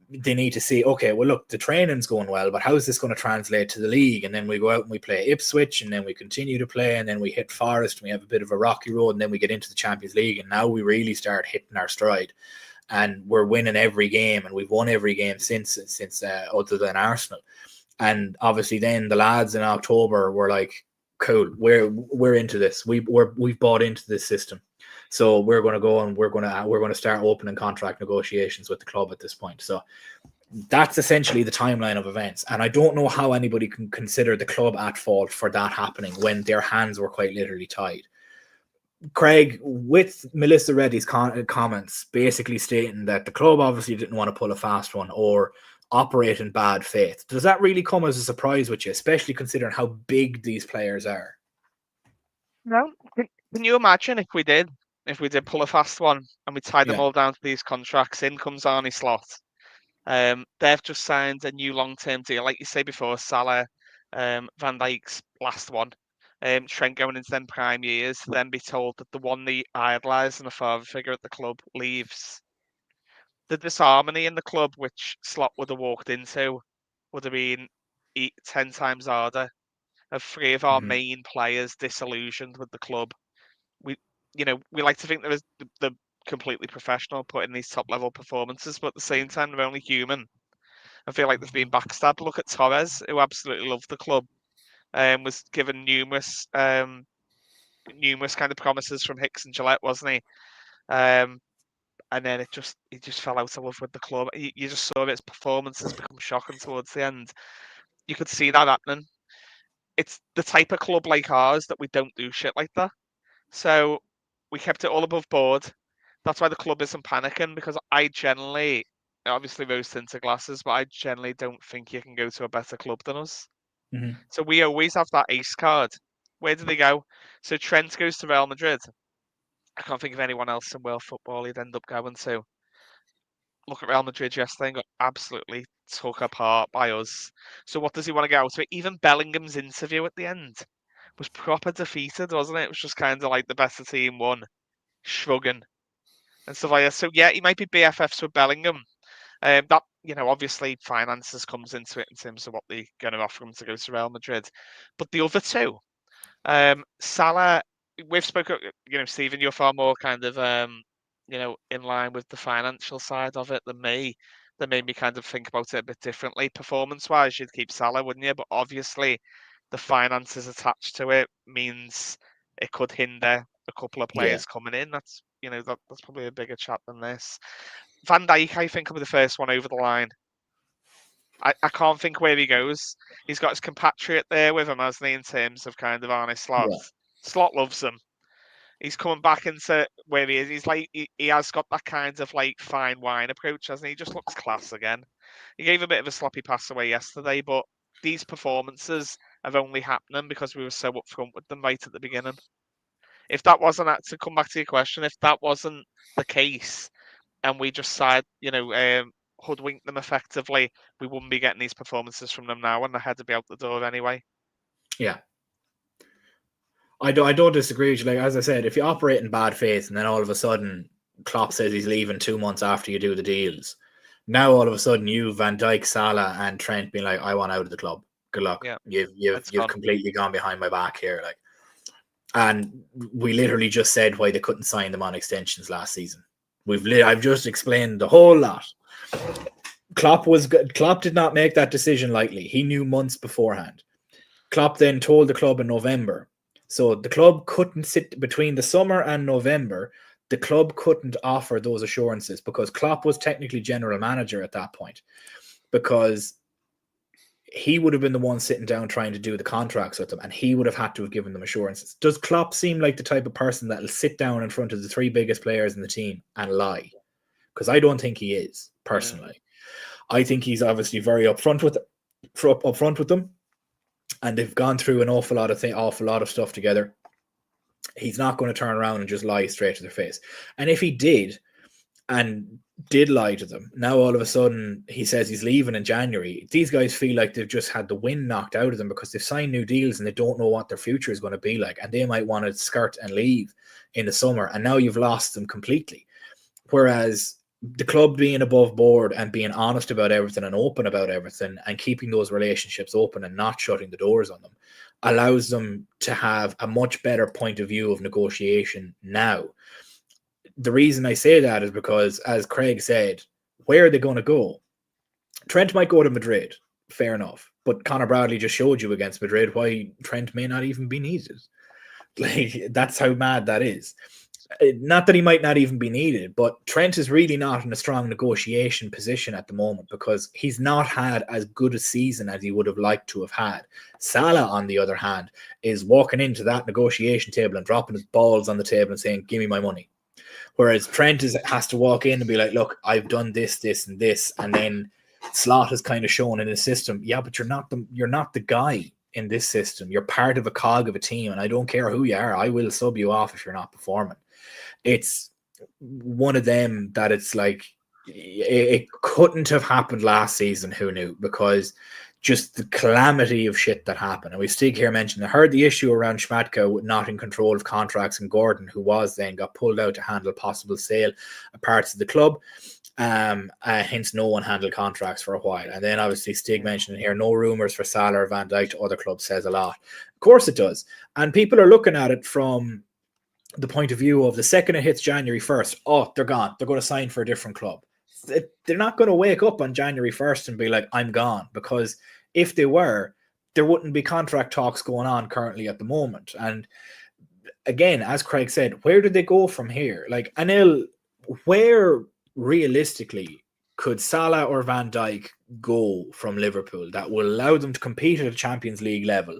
they need to see, okay, well, look, the training's going well, but how is this going to translate to the league? And then we go out and we play Ipswich, and then we continue to play, and then we hit Forest, and we have a bit of a rocky road, and then we get into the Champions League, and now we really start hitting our stride. And we're winning every game, and we've won every game since other than Arsenal. And obviously then the lads in October were like, cool, we're into this. We've bought into this system. So we're going to go and we're going to start opening contract negotiations with the club at this point. So that's essentially the timeline of events. And I don't know how anybody can consider the club at fault for that happening when their hands were quite literally tied. Craig, with Melissa Reddy's comments basically stating that the club obviously didn't want to pull a fast one or operate in bad faith, does that really come as a surprise with you, especially considering how big these players are? No. Can you imagine if we did pull a fast one and we tied them all down to these contracts? In comes Arne Slot. They've just signed a new long-term deal, like you say before, Salah, Van Dijk's last one. Trent going into them prime years, to then be told that the one they idolised and a father figure at the club leaves. The disharmony in the club, which Slot would have walked into, would have been 10 times harder. Of 3 of our main players disillusioned with the club. We like to think they're completely professional, putting these top level performances, but at the same time, they're only human. I feel like they've been backstabbed. Look at Torres, who absolutely loved the club, was given numerous kind of promises from Hicks and Gillette, wasn't he? And then he just fell out of love with the club. You just saw his performances become shocking towards the end. You could see that happening. It's the type of club like ours that we don't do shit like that. So we kept it all above board. That's why the club isn't panicking, because I generally, obviously rose tinted glasses, but I generally don't think you can go to a better club than us. So we always have that ace card. Where do they go? So Trent goes to Real Madrid. I can't think of anyone else in world football he'd end up going to. Look at Real Madrid yesterday and got absolutely took apart by us. So what does he want to get out of it? Even Bellingham's interview at the end was proper defeated, wasn't it? It was just kind of like the better team won, shrugging and stuff like that. So yeah, he might be BFFs with Bellingham. That, obviously finances comes into it in terms of what they're going to offer him to go to Real Madrid. But the other two, Salah, we've spoken, Stephen, you're far more kind of, in line with the financial side of it than me. That made me kind of think about it a bit differently. Performance-wise, you'd keep Salah, wouldn't you? But obviously, the finances attached to it means it could hinder a couple of players coming in. That's, that's probably a bigger chat than this. Van Dijk, I think, will be the first one over the line. I can't think where he goes. He's got his compatriot there with him, hasn't he, in terms of kind of Arne Slot. Yeah. Slot loves him. He's coming back into where he is. He's like, he has got that kind of like fine wine approach, hasn't he? He just looks class again. He gave a bit of a sloppy pass away yesterday, but these performances have only happened because we were so upfront with them right at the beginning. If that wasn't, to come back to your question, if that wasn't the case and we just hoodwinked them effectively, we wouldn't be getting these performances from them now, and they had to be out the door anyway. Yeah. I don't disagree with you. Like, as I said, if you operate in bad faith and then all of a sudden Klopp says he's leaving 2 months after you do the deals, now all of a sudden you, Van Dijk, Salah and Trent being like, I want out of the club. Good luck. Yeah, you've completely gone behind my back here. Like, and we literally just said why they couldn't sign them on extensions last season. I've just explained the whole lot. Klopp did not make that decision lightly. He knew months beforehand. Klopp then told the club in November. So the club couldn't sit between the summer and November. The club couldn't offer those assurances because Klopp was technically general manager at that point, because he would have been the one sitting down trying to do the contracts with them, and he would have had to have given them assurances. Does Klopp seem like the type of person that will sit down in front of the 3 biggest players in the team and lie? Because I don't think he is, personally. I think he's obviously very upfront with them, and they've gone through an awful lot of stuff together. He's not going to turn around and just lie straight to their face. And if he did lie to them, now all of a sudden he says he's leaving in January, these guys feel like they've just had the wind knocked out of them because they've signed new deals and they don't know what their future is going to be like, and they might want to skirt and leave in the summer, and now you've lost them completely. Whereas the club being above board and being honest about everything and open about everything and keeping those relationships open and not shutting the doors on them allows them to have a much better point of view of negotiation now. The reason I say that is because, as Craig said, where are they going to go? Trent might go to Madrid, fair enough, but Conor Bradley just showed you against Madrid why Trent may not even be needed. Like, that's how mad that is. Not that he might not even be needed, but Trent is really not in a strong negotiation position at the moment because he's not had as good a season as he would have liked to have had. Salah, on the other hand, is walking into that negotiation table and dropping his balls on the table and saying, give me my money. Whereas Trent has to walk in and be like, look, I've done this, this, and this. And then Slot has kind of shown in his system, yeah, but you're not the guy in this system. You're part of a cog of a team, and I don't care who you are. I will sub you off if you're not performing. It's one of them that it's like, it couldn't have happened last season. Who knew? Because just the calamity of shit that happened. And we Stig here mentioned, I heard the issue around Schmadtke not in control of contracts, and Gordon, who was then, got pulled out to handle possible sale of parts of the club. Hence no one handled contracts for a while. And then obviously Stig mentioned here, no rumours for Salah or Van Dijk to other clubs says a lot. Of course it does. And people are looking at it from the point of view of the second it hits January 1st, oh, they're gone. They're going to sign for a different club. They're not going to wake up on January 1st and be like, I'm gone. Because if they were, there wouldn't be contract talks going on currently at the moment. And again, as Craig said, where do they go from here? Like, Anil, where realistically could Salah or Van Dijk go from Liverpool that will allow them to compete at a Champions League level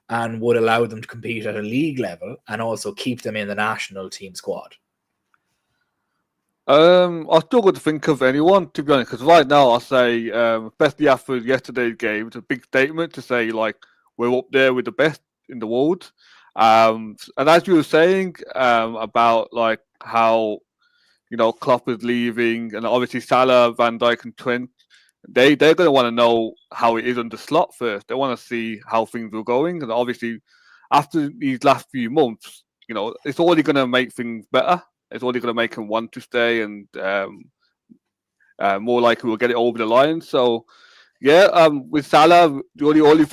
and would allow them to compete at a league level and also keep them in the national team squad? I struggle to think of anyone, to be honest, because right now I'll say, especially after yesterday's game, it's a big statement to say, like, we're up there with the best in the world. And as you were saying about, like, how, you know, Klopp is leaving, and obviously Salah, Van Dijk and Trent, they're going to want to know how it is under Slot first. They want to see how things are going. And obviously, after these last few months, you know, it's only going to make things better. It's only going to make him want to stay, and more likely we'll get it over the line. So, yeah, with Salah, the only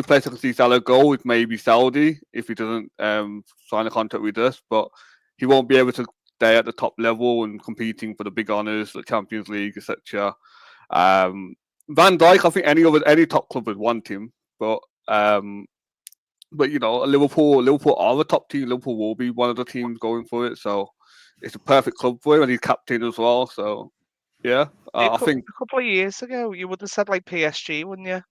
place I can see Salah go is maybe Saudi if he doesn't sign a contract with us. But he won't be able to stay at the top level and competing for the big honours, the Champions League, etc. Van Dijk, I think any top club would want him, but you know, Liverpool are a top team. Liverpool will be one of the teams going for it, so it's a perfect club for him, and he's captain as well. So, yeah, I think a couple of years ago you would have said like PSG, wouldn't you?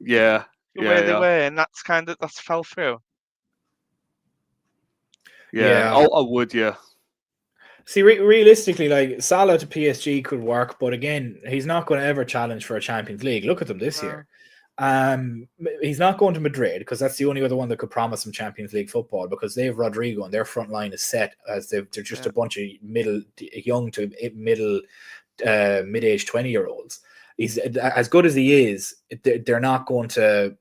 Yeah, Where they were, and that's fell through. Yeah, I would, yeah. See, realistically, like, Salah to PSG could work, but again, he's not going to ever challenge for a Champions League. Look at them this year. He's not going to Madrid because that's the only other one that could promise him Champions League football, because they have Rodrigo and their front line is set as they're just a bunch of young to middle, mid-age 20-year-olds. He's as good as he is. They're not going to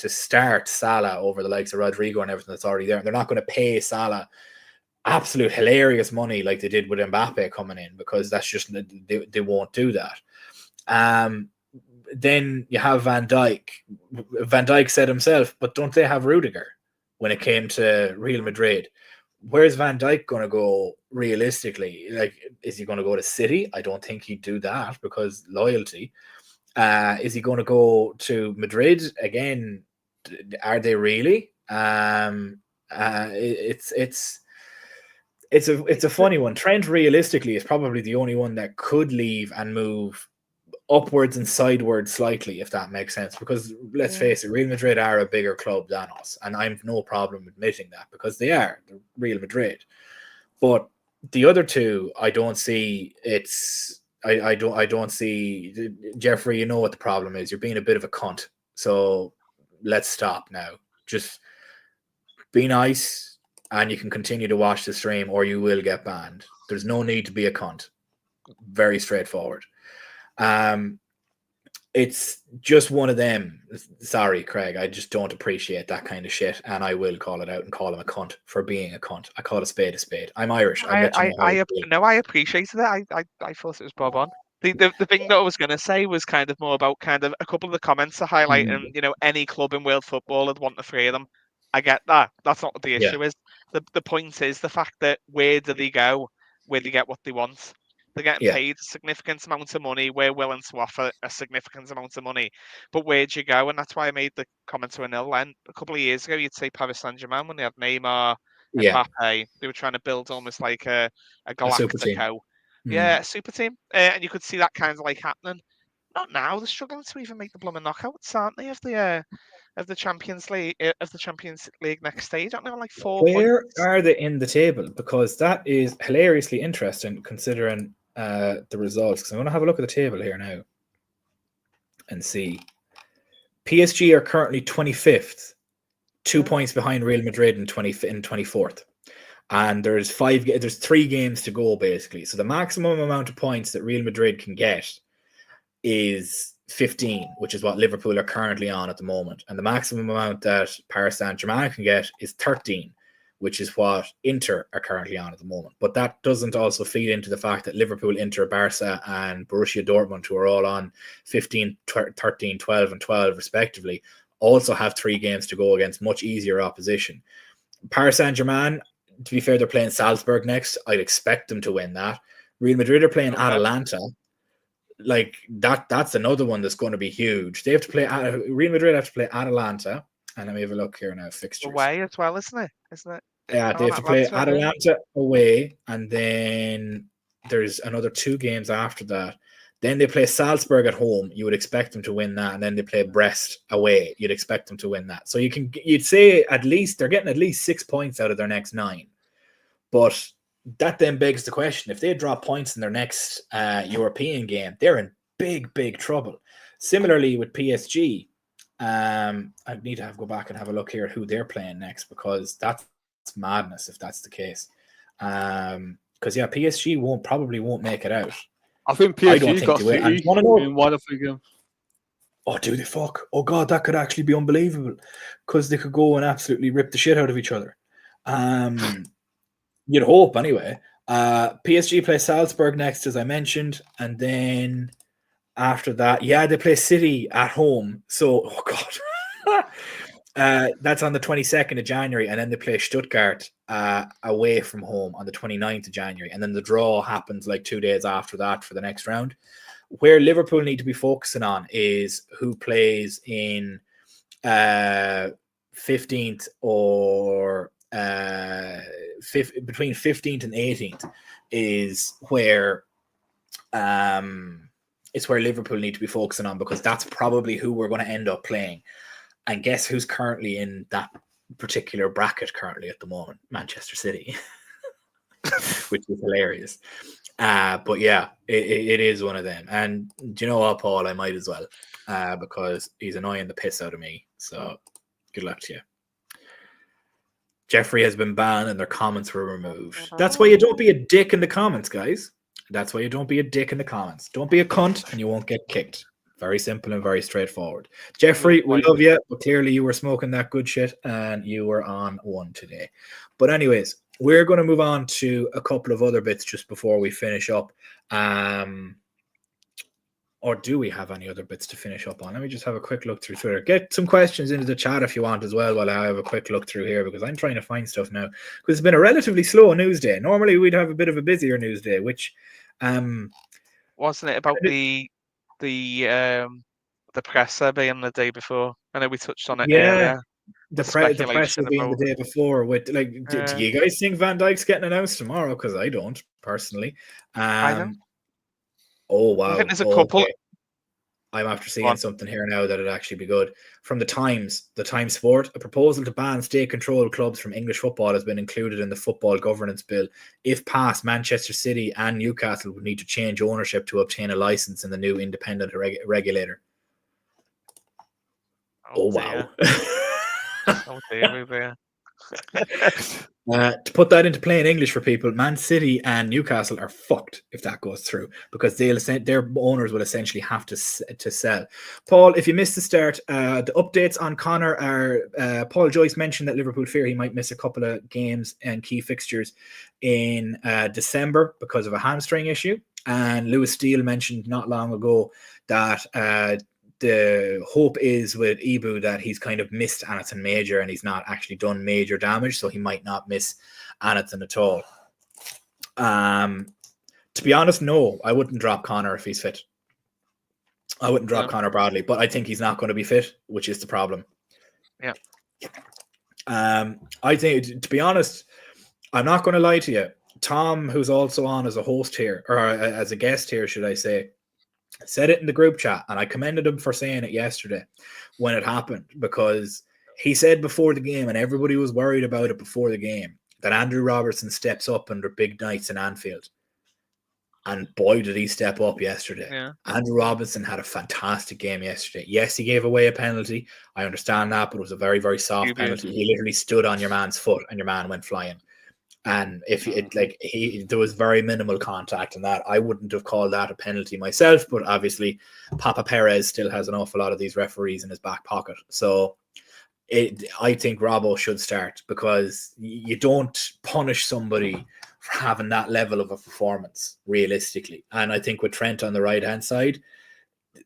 start Salah over the likes of Rodrigo and everything that's already there. They're not going to pay Salah absolute hilarious money like they did with Mbappe coming in, because that's just, they won't do that. Then you have Van Dijk. Van Dijk said himself, but don't they have Rudiger when it came to Real Madrid? Where's Van Dijk going to go realistically? Like, is he going to go to City? I don't think he'd do that because loyalty. Is he going to go to Madrid again? Are they really? It's a funny one. Trent realistically is probably the only one that could leave and move upwards and sidewards slightly, if that makes sense, because let's face it, Real Madrid are a bigger club than us, and I'm no problem admitting that, because they're Real Madrid. But the other two, I don't see. I don't see. Jeffrey, you know what the problem is. You're being a bit of a cunt, so let's stop now. Just be nice, and you can continue to watch the stream, or you will get banned. There's no need to be a cunt. Very straightforward. It's just one of them. Sorry, Craig, I just don't appreciate that kind of shit, and I will call it out and call him a cunt for being a cunt. I call a spade a spade. I'm Irish. I appreciated it. I thought it was bob on. The thing that I was going to say was kind of more about kind of a couple of the comments are highlighting, you know, any club in world football would want the three of them. I get that. That's not what the issue is. The point is the fact that where do they go? Where do they get what they want? They're getting paid a significant amount of money. We're willing to offer a significant amount of money. But where'd you go? And that's why I made the comment to Anil. And a couple of years ago, you'd say Paris Saint-Germain when they had Neymar and Mbappe. They were trying to build almost like a Galactico. A super team. And you could see that kind of like happening. Not now. They're struggling to even make the blooming knockouts, aren't they, of the Champions League next stage? Aren't they on like 4 points? Where are they in the table? Because that is hilariously interesting considering the results. Because I'm going to have a look at the table here now and see. PSG are currently 25th, 2 points behind Real Madrid in 24th. And there's 3 games to go, basically. So the maximum amount of points that Real Madrid can get is 15, which is what Liverpool are currently on at the moment. And the maximum amount that Paris Saint-Germain can get is 13, which is what Inter are currently on at the moment. But that doesn't also feed into the fact that Liverpool, Inter, Barca, and Borussia Dortmund, who are all on 15, 13, 12, and 12 respectively, also have 3 games to go against much easier opposition. Paris Saint-Germain, to be fair, they're playing Salzburg next. I'd expect them to win that. Real Madrid are playing Atalanta. Like that's another one that's going to be huge. They have to play Real Madrid have to play Atalanta, and let me have a look here now. Fixtures away as well, isn't it? Yeah, they have to play Atalanta away, and then there's another 2 games after that. Then they play Salzburg at home. You would expect them to win that, and then they play Brest away. You'd expect them to win that. So you'd say at least they're getting at least 6 points out of their next 9. But that then begs the question: if they drop points in their next European game, they're in big trouble. Similarly with PSG, I need to go back and have a look here at who they're playing next, because that's madness if that's the case. Because PSG probably won't make it out. I think PSG got City in one of the games. Oh, do they fuck? Oh God, that could actually be unbelievable, because they could go and absolutely rip the shit out of each other. You'd hope anyway. PSG play Salzburg next, as I mentioned, and then after that, they play City at home. So, oh God, that's on the 22nd of January, and then they play Stuttgart away from home on the 29th of January, and then the draw happens like 2 days after that for the next round. Where Liverpool need to be focusing on is who plays in 15th or between 15th and 18th is where Liverpool need to be focusing on, because that's probably who we're going to end up playing. And guess who's currently in that particular bracket currently at the moment? Manchester City, which is hilarious. But yeah, it is one of them. And do you know what, Paul? I might as well, because he's annoying the piss out of me. So good luck to you. Jeffrey has been banned and their comments were removed. That's why you don't be a dick in the comments, guys. That's why you don't be a dick in the comments. Don't be a cunt and you won't get kicked. Very simple and very straightforward. Jeffrey, we love you, but clearly you were smoking that good shit and you were on one today. But anyways, we're going to move on to a couple of other bits just before we finish up. Or do we have any other bits to finish up on? Let me just have a quick look through Twitter. Get some questions into the chat if you want as well, while I have a quick look through here, because I'm trying to find stuff now. Because it's been a relatively slow news day. Normally we'd have a bit of a busier news day, which wasn't it about the presser being the day before? I know we touched on it earlier. The presser being the day before. With do you guys think Van Dijk's getting announced tomorrow? Because I don't personally. I don't. Oh wow! I think there's a couple. Okay. I'm after seeing something here now that would actually be good. From the Times Sport, a proposal to ban state-controlled clubs from English football has been included in the football governance bill. If passed, Manchester City and Newcastle would need to change ownership to obtain a license in the new independent regulator. Oh wow! Oh dear. To put that into plain English for people, Man City and Newcastle are fucked if that goes through, because their owners will essentially have to sell. Paul, if you missed the start, the updates on Connor are Paul Joyce mentioned that Liverpool fear he might miss a couple of games and key fixtures in December because of a hamstring issue. And Lewis Steele mentioned not long ago that the hope is with Ibou that he's kind of missed anything major and he's not actually done major damage, so he might not miss anything at all. To be honest, no, I wouldn't drop Connor if he's fit. I wouldn't drop Connor Bradley, but I think he's not going to be fit, which is the problem. Yeah. I think, to be honest, I'm not going to lie to you. Tom, who's also on as a host here, or as a guest here, should I say, said it in the group chat, and I commended him for saying it yesterday when it happened, because he said before the game, and everybody was worried about it before the game, that Andrew Robertson steps up under big nights in Anfield. And boy, did he step up yesterday. Yeah. Andrew Robertson had a fantastic game yesterday. Yes, he gave away a penalty. I understand that, but it was a very, very soft penalty. He literally stood on your man's foot and your man went flying. And if there was very minimal contact in that, I wouldn't have called that a penalty myself. But obviously, Papa Perez still has an awful lot of these referees in his back pocket. So I think Robbo should start, because you don't punish somebody for having that level of a performance realistically. And I think with Trent on the right hand side,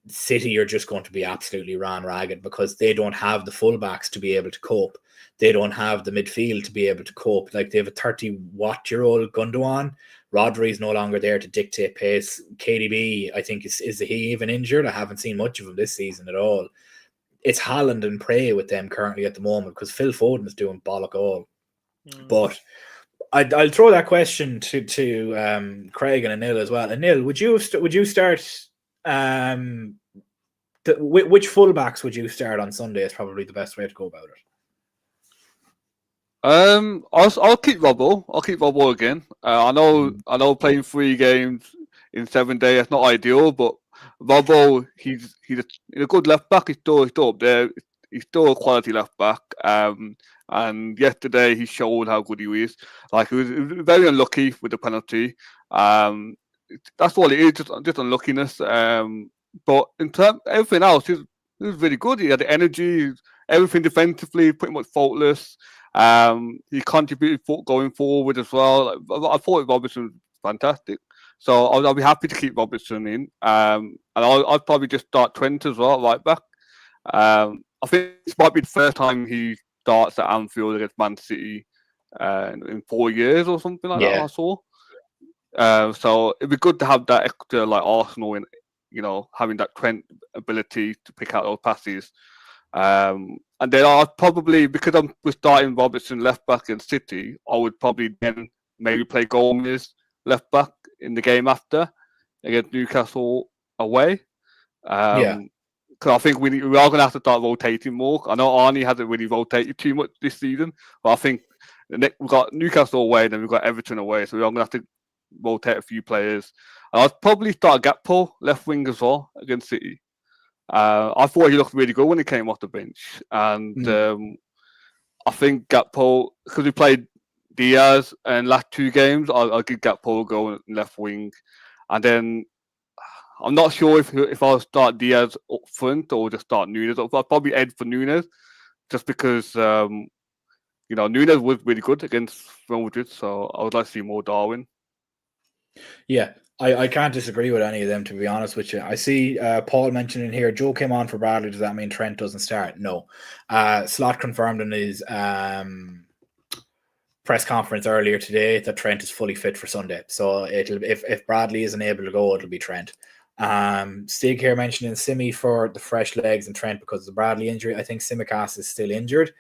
City are just going to be absolutely ran ragged, because they don't have the fullbacks to be able to cope. They don't have the midfield to be able to cope. Like, they have a 30-watt-year-old Gundogan. Rodri's no longer there to dictate pace. KDB, I think, is he even injured? I haven't seen much of him this season at all. It's Haaland and Prey with them currently at the moment, because Phil Foden is doing bollock all. But I'll throw that question to Craig and Anil as well. Anil, would you start? Which fullbacks would you start on Sunday? Is probably the best way to go about it. I'll keep Robbo. I'll keep Robbo again. I know playing 3 games in 7 days, that's not ideal, but Robbo, he's a good left back. He's still up there. He's still a quality left back. And yesterday he showed how good he is. Like, he was very unlucky with the penalty. That's all it is, just unluckiness. But in terms everything else, he was really good. He had the energy, everything defensively, pretty much faultless. He contributed going forward as well. I thought Robertson was fantastic. So I'll be happy to keep Robertson in. And I'd probably just start Trent as well, right back. I think this might be the first time he starts at Anfield against Man City in 4 years or something like that, I saw. So it'd be good to have that extra, like Arsenal, in, having that Trent ability to pick out those passes. And then I'd probably, because we're starting Robertson left back in City, I would probably then maybe play Gomez left back in the game after against Newcastle away. Because I think we are going to have to start rotating more. I know Arne hasn't really rotated too much this season, but I think we've got Newcastle away, then we've got Everton away, so we are going to have to rotate a few players. And I'd probably start Gakpo left wing as well against City. I thought he looked really good when he came off the bench, and I think Gakpo, because we played Diaz in last 2 games, I'll give Gakpo a go in left wing, and then I'm not sure if I'll start Diaz up front or just start Nunes. I'll probably head for Nunes, just because Nunes was really good against Real Madrid, so I would like to see more Darwin. Yeah, I can't disagree with any of them, to be honest with you. I see Paul mentioning here, Joe came on for Bradley. Does that mean Trent doesn't start? No. Slot confirmed in his press conference earlier today that Trent is fully fit for Sunday. So if Bradley isn't able to go, it'll be Trent. Stig here mentioning Simi for the fresh legs and Trent because of the Bradley injury. I think Simicast is still injured,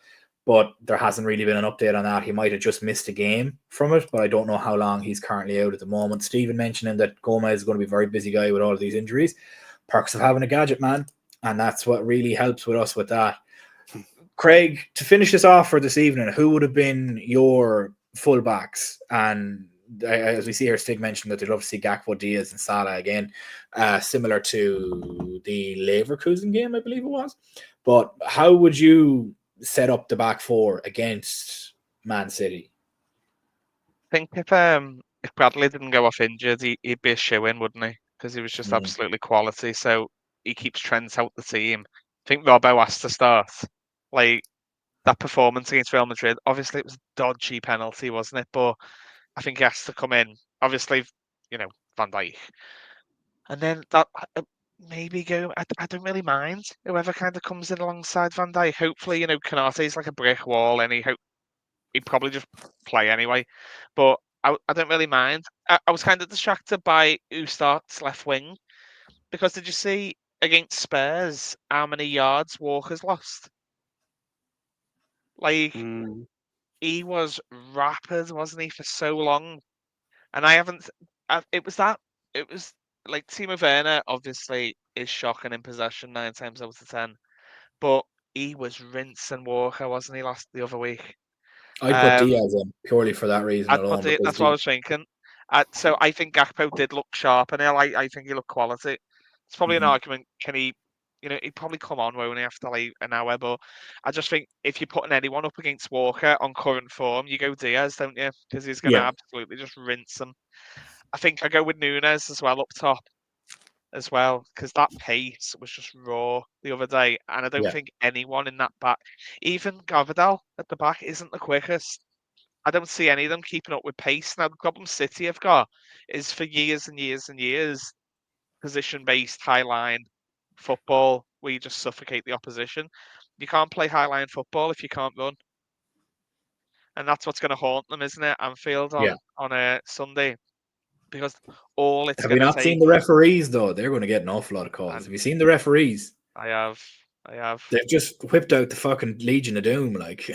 but there hasn't really been an update on that. He might have just missed a game from it, but I don't know how long he's currently out at the moment. Stephen mentioning that Gomez is going to be a very busy guy with all of these injuries. Perks of having a gadget, man. And that's what really helps with us with that. Craig, to finish this off for this evening, who would have been your fullbacks? And as we see here, Stig mentioned that they'd love to see Gakpo, Diaz and Salah again, similar to the Leverkusen game, I believe it was. But how would you set up the back 4 against Man City? I think if Bradley didn't go off injured, he'd be a shoe-in, wouldn't he? Because he was just absolutely quality. So he keeps Trent out the team. I think Robbo has to start. Like, that performance against Real Madrid, obviously it was a dodgy penalty, wasn't it? But I think he has to come in. Obviously, Van Dijk. And then that maybe go. I don't really mind whoever kind of comes in alongside Van Dijk. Hopefully, Konate is like a brick wall, and he'd probably just play anyway. But I don't really mind. I was kind of distracted by who starts left wing, because did you see against Spurs how many yards Walker's lost? Like, he was rapid, wasn't he, for so long? And it was like Timo Werner obviously is shocking in possession 9 times out of 10, but he was rinsing Walker, wasn't he, the other week? I put Diaz in purely for that reason alone. That's what I was thinking. So I think Gakpo did look sharp, and I think he looked quality. It's probably an argument: can he he'd probably come on, won't he, after like an hour. But I just think if you're putting anyone up against Walker on current form, you go Diaz, don't you? Because he's going to absolutely just rinse them. I think I go with Núñez as well up top as well, because that pace was just raw the other day. And I don't think anyone in that back, even Gavardal at the back, isn't the quickest. I don't see any of them keeping up with pace. Now, the problem City have got is for years and years and years, position-based, high-line football where you just suffocate the opposition. You can't play high-line football if you can't run. And that's what's going to haunt them, isn't it? Anfield on a Sunday. Because all it's going to take... Have you not seen the referees, though? They're going to get an awful lot of calls. Have you seen the referees? I have. They've just whipped out the fucking Legion of Doom, like...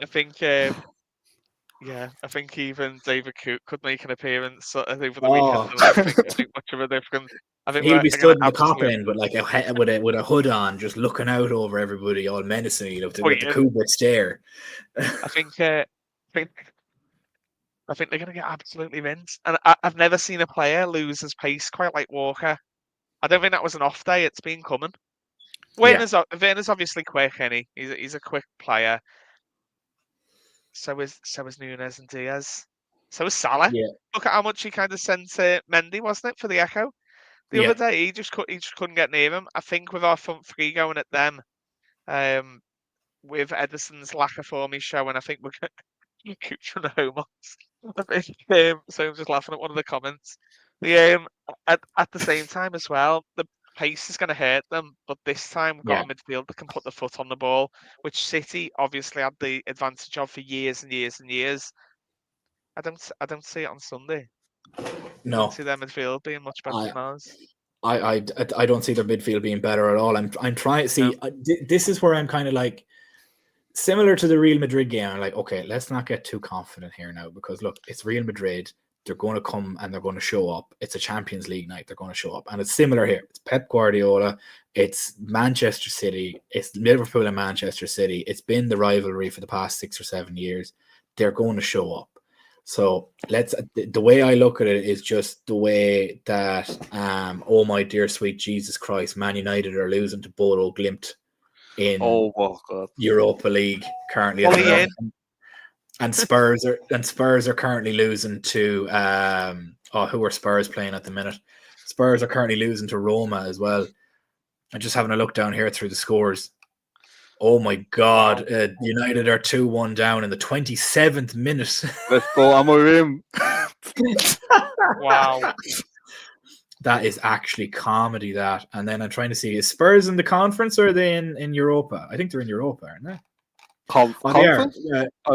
I think, I think even David Cook could make an appearance over the weekend. I don't think much of a difference. I think he'll be stood in the top end with like with a hood on, just looking out over everybody, all menacing, with the Kubrick stare. I think they're going to get absolutely rinsed. And I've never seen a player lose his pace quite like Walker. I don't think that was an off day. It's been coming. Werner's obviously quick, and he's a quick player. So is Núñez and Diaz. So is Salah. Yeah. Look at how much he kind of sent to Mendy, wasn't it, for the Echo? The other day, he just couldn't get near him. I think with our front three going at them, with Ederson's lack of form he's showing, I think we're going to keep trying to home on. So I'm just laughing at one of the comments. At the same time as well, the pace is going to hurt them, but this time we've got a midfield that can put the foot on the ball, which City obviously had the advantage of for years and years and years. I don't see it on Sunday. No, I don't see their midfield being much better than ours. I don't see their midfield being better at all. I'm trying to see. This is where I'm kind of like similar to the Real Madrid game. I'm like, okay, let's not get too confident here now, because look, it's Real Madrid. They're going to come and they're going to show up. It's a Champions League night. They're going to show up. And it's similar here. It's Pep Guardiola. It's Manchester City. It's Liverpool and Manchester City. It's been the rivalry for the past 6 or 7 years. They're going to show up. So the way I look at it is just the way that, oh my dear sweet Jesus Christ, Man United are losing to Bodo Glimt in Europa League currently. And Spurs are currently losing to who are Spurs playing at the minute? Spurs are currently losing to Roma as well. I'm just having a look down here through the scores. Oh my God! United are 2-1 down in the 27th minute. Let's go, Amorim. Wow, that is actually comedy. That, and then I'm trying to see, is Spurs in the conference or are they in Europa? I think they're in Europa, aren't they? Conference?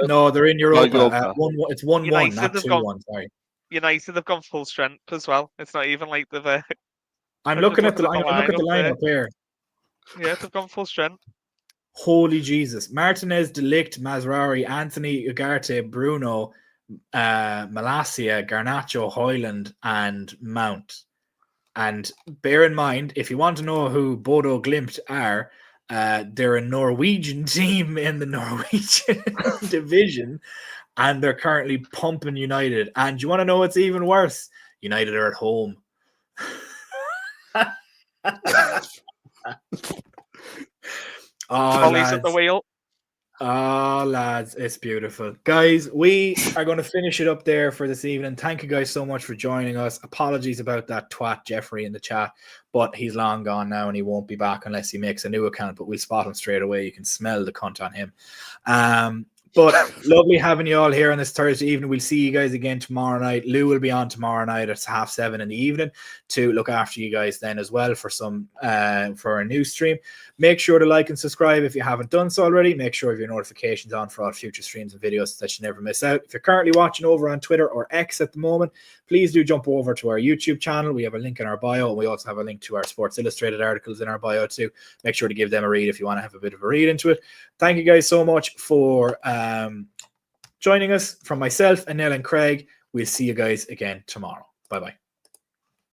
No, they're in Europa. It's 1-1, not 2-1. Sorry. United have gone full strength as well. It's not even like they've. I'm looking at the lineup there. Yeah, they've gone full strength. Holy Jesus. Martinez, De Ligt, Mazraoui, Anthony, Ugarte, Bruno, Malacia, Garnacho, Højlund, and Mount. And bear in mind, if you want to know who Bodo Glimt are, they're a Norwegian team in the Norwegian division, and they're currently pumping United. And you want to know what's even worse? United are at home. Ollie's at the wheel. Oh, lads, it's beautiful. Guys, we are going to finish it up there for this evening. Thank you guys so much for joining us. Apologies about that twat Jeffrey in the chat, but he's long gone now and he won't be back unless he makes a new account, but we'll spot him straight away. You can smell the cunt on him. But lovely having you all here on this Thursday evening. We'll see you guys again tomorrow night. Lou will be on tomorrow night at 7:30 in the evening to look after you guys then as well for our new stream. Make sure to like and subscribe if you haven't done so already. Make sure you have your notifications on for all future streams and videos so that you never miss out. If you're currently watching over on Twitter or X at the moment, please do jump over to our YouTube channel. We have a link in our bio, and we also have a link to our Sports Illustrated articles in our bio too. Make sure to give them a read if you want to have a bit of a read into it. Thank you guys so much for joining us. From myself, Anel and Craig, we'll see you guys again tomorrow. Bye-bye.